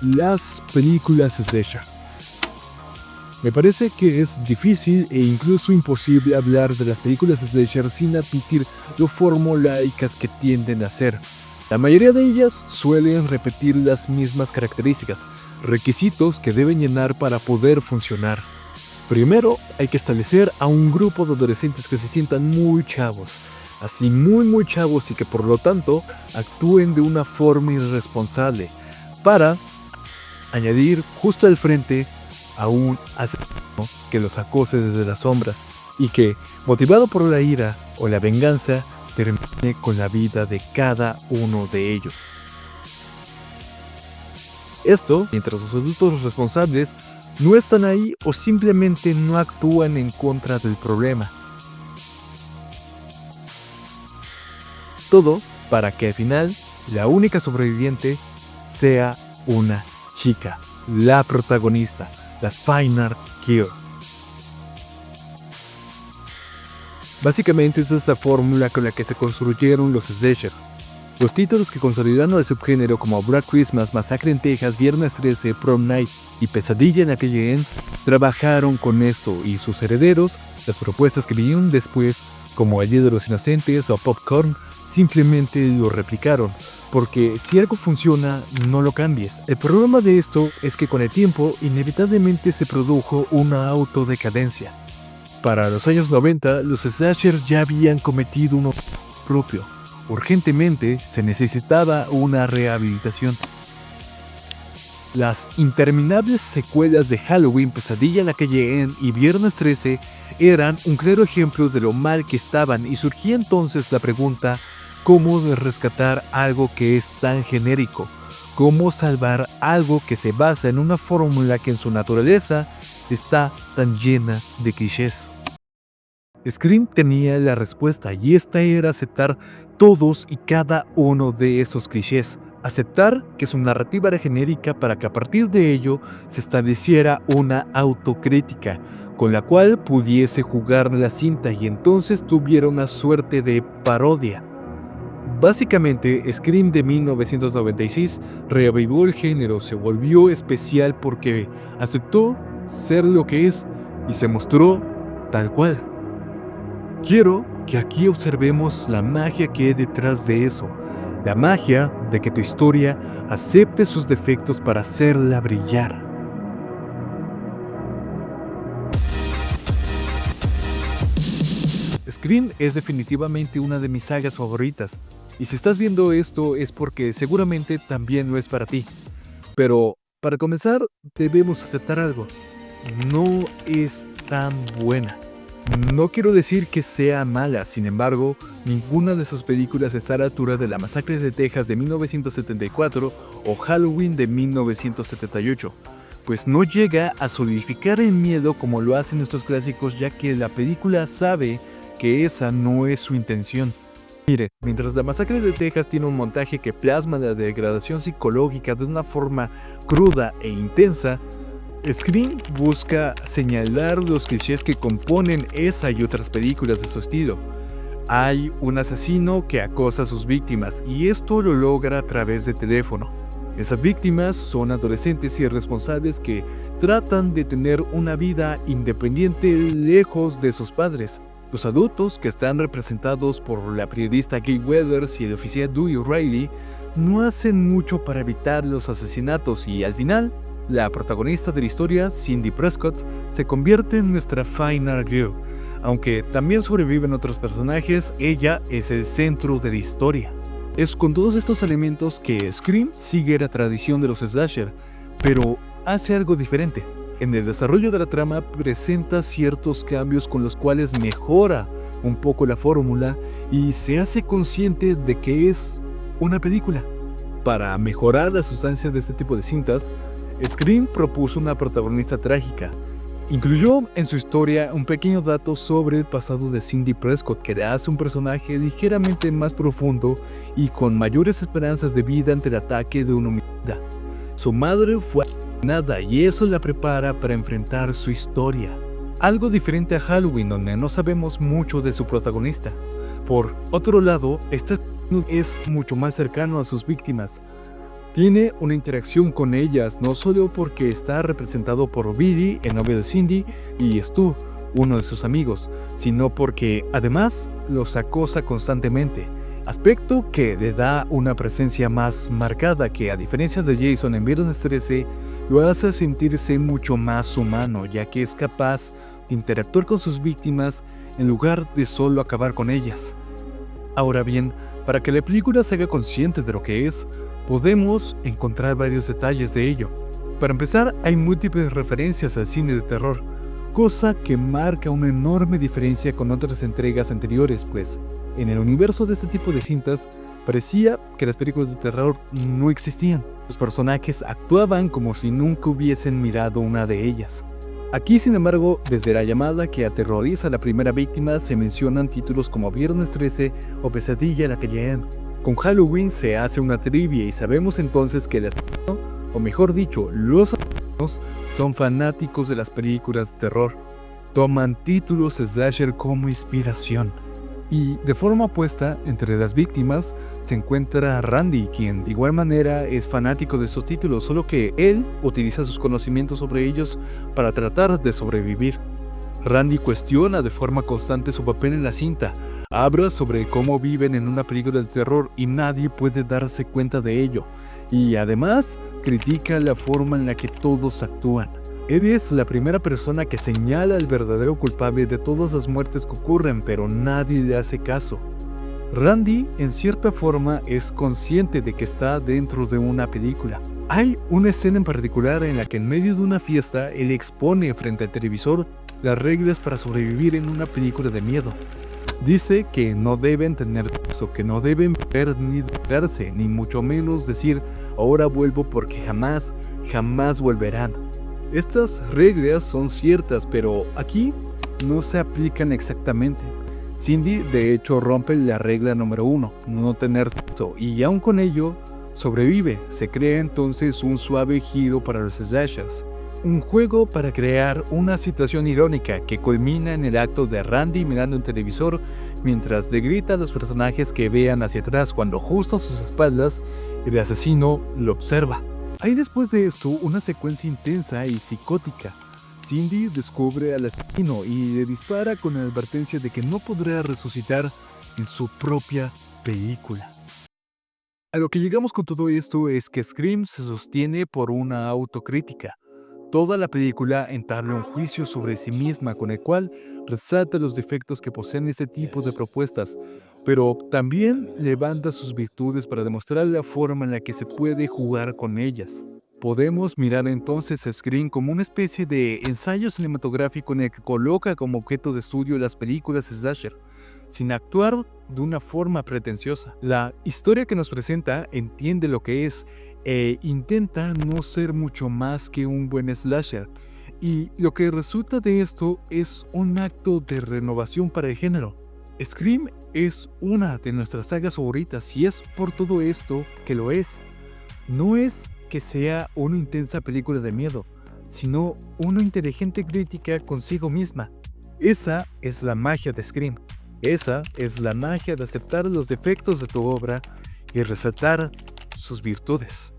las películas slasher. Me parece que es difícil e incluso imposible hablar de las películas slasher sin admitir lo formulaicas que tienden a ser. La mayoría de ellas suelen repetir las mismas características, requisitos que deben llenar para poder funcionar. Primero, hay que establecer a un grupo de adolescentes que se sientan muy chavos, así muy chavos y que por lo tanto actúen de una forma irresponsable, para añadir justo al frente a un asesino que los acose desde las sombras y que, motivado por la ira o la venganza, termine con la vida de cada uno de ellos. Esto mientras los adultos responsables no están ahí o simplemente no actúan en contra del problema. Todo para que al final la única sobreviviente sea una chica, la protagonista, la Final Girl. Básicamente es esta fórmula con la que se construyeron los slashers. Los títulos que consolidaron al subgénero como Black Christmas, Masacre en Texas, Viernes 13, Prom Night y Pesadilla en la calle N trabajaron con esto, y sus herederos, las propuestas que vinieron después como El Día de los Inocentes o Popcorn, simplemente lo replicaron, porque si algo funciona, no lo cambies. El problema de esto es que con el tiempo inevitablemente se produjo una autodecadencia. Para los años 90, los slashers ya habían cometido uno propio. Urgentemente se necesitaba una rehabilitación. Las interminables secuelas de Halloween, Pesadilla en la calle N y Viernes 13 eran un claro ejemplo de lo mal que estaban, y surgía entonces la pregunta: ¿cómo rescatar algo que es tan genérico? ¿Cómo salvar algo que se basa en una fórmula que en su naturaleza está tan llena de clichés? Scream tenía la respuesta, y esta era aceptar todos y cada uno de esos clichés. Aceptar que su narrativa era genérica para que a partir de ello se estableciera una autocrítica con la cual pudiese jugar la cinta y entonces tuviera una suerte de parodia. Básicamente, Scream de 1996 reavivó el género, se volvió especial porque aceptó ser lo que es y se mostró tal cual. Quiero que aquí observemos la magia que hay detrás de eso, la magia de que tu historia acepte sus defectos para hacerla brillar. Scream es definitivamente una de mis sagas favoritas, y si estás viendo esto es porque seguramente también lo es para ti. Pero para comenzar debemos aceptar algo: no es tan buena. No quiero decir que sea mala, sin embargo, ninguna de sus películas está a la altura de La Masacre de Texas de 1974 o Halloween de 1978, pues no llega a solidificar el miedo como lo hacen estos clásicos, ya que la película sabe que esa no es su intención. Mire, mientras La Masacre de Texas tiene un montaje que plasma la degradación psicológica de una forma cruda e intensa, Scream busca señalar los clichés que componen esa y otras películas de su estilo. Hay un asesino que acosa a sus víctimas, y esto lo logra a través de teléfono. Esas víctimas son adolescentes irresponsables que tratan de tener una vida independiente lejos de sus padres. Los adultos, que están representados por la periodista Kate Weathers y el oficial Dewey Riley, no hacen mucho para evitar los asesinatos, y al final, la protagonista de la historia, Cindy Prescott, se convierte en nuestra Final Girl. Aunque también sobreviven otros personajes, ella es el centro de la historia. Es con todos estos elementos que Scream sigue la tradición de los slasher, pero hace algo diferente. En el desarrollo de la trama presenta ciertos cambios con los cuales mejora un poco la fórmula y se hace consciente de que es una película. Para mejorar la sustancia de este tipo de cintas, Scream propuso una protagonista trágica. Incluyó en su historia un pequeño dato sobre el pasado de Cindy Prescott, que le hace un personaje ligeramente más profundo y con mayores esperanzas de vida ante el ataque de un homicida. Su madre fue asesinada y eso la prepara para enfrentar su historia. Algo diferente a Halloween, donde no sabemos mucho de su protagonista. Por otro lado, este es mucho más cercano a sus víctimas. Tiene una interacción con ellas, no solo porque está representado por Billy, el novio de Cindy, y Stu, uno de sus amigos, sino porque además los acosa constantemente, aspecto que le da una presencia más marcada que, a diferencia de Jason en Viernes 13, lo hace sentirse mucho más humano, ya que es capaz de interactuar con sus víctimas en lugar de solo acabar con ellas. Ahora bien, para que la película se haga consciente de lo que es, podemos encontrar varios detalles de ello. Para empezar, hay múltiples referencias al cine de terror, cosa que marca una enorme diferencia con otras entregas anteriores, pues en el universo de este tipo de cintas parecía que las películas de terror no existían. Los personajes actuaban como si nunca hubiesen mirado una de ellas. Aquí, sin embargo, desde la llamada que aterroriza a la primera víctima se mencionan títulos como Viernes 13 o Pesadilla en la calle M. Con Halloween se hace una trivia y sabemos entonces que o mejor dicho, los asesinos son fanáticos de las películas de terror. Toman títulos slasher como inspiración. Y de forma opuesta, entre las víctimas se encuentra Randy, quien de igual manera es fanático de estos títulos, solo que él utiliza sus conocimientos sobre ellos para tratar de sobrevivir. Randy cuestiona de forma constante su papel en la cinta, habla sobre cómo viven en una película de terror y nadie puede darse cuenta de ello, y además critica la forma en la que todos actúan. Él es la primera persona que señala al verdadero culpable de todas las muertes que ocurren, pero nadie le hace caso. Randy, en cierta forma, es consciente de que está dentro de una película. Hay una escena en particular en la que en medio de una fiesta él expone frente al televisor las reglas para sobrevivir en una película de miedo. Dice que no deben tener sexo, que no deben ver ni drogarse, ni mucho menos decir ahora vuelvo porque jamás volverán. Estas reglas son ciertas, pero aquí no se aplican exactamente. Cindy de hecho rompe la regla número 1, no tener sexo, y aun con ello sobrevive. Se crea entonces un suave giro para los slashers. Un juego para crear una situación irónica que culmina en el acto de Randy mirando un televisor mientras le grita a los personajes que vean hacia atrás cuando justo a sus espaldas el asesino lo observa. Hay después de esto una secuencia intensa y psicótica. Cindy descubre al asesino y le dispara con la advertencia de que no podrá resucitar en su propia película. A lo que llegamos con todo esto es que Scream se sostiene por una autocrítica. Toda la película entabla un juicio sobre sí misma con el cual resalta los defectos que poseen este tipo de propuestas, pero también levanta sus virtudes para demostrar la forma en la que se puede jugar con ellas. Podemos mirar entonces a Scream como una especie de ensayo cinematográfico en el que coloca como objeto de estudio las películas slasher, sin actuar de una forma pretenciosa. La historia que nos presenta entiende lo que es e intenta no ser mucho más que un buen slasher, y lo que resulta de esto es un acto de renovación para el género. Scream es una de nuestras sagas favoritas y es por todo esto que lo es. No es que sea una intensa película de miedo, sino una inteligente crítica consigo misma. Esa es la magia de Scream. Esa es la magia de aceptar los defectos de tu obra y resaltar sus virtudes.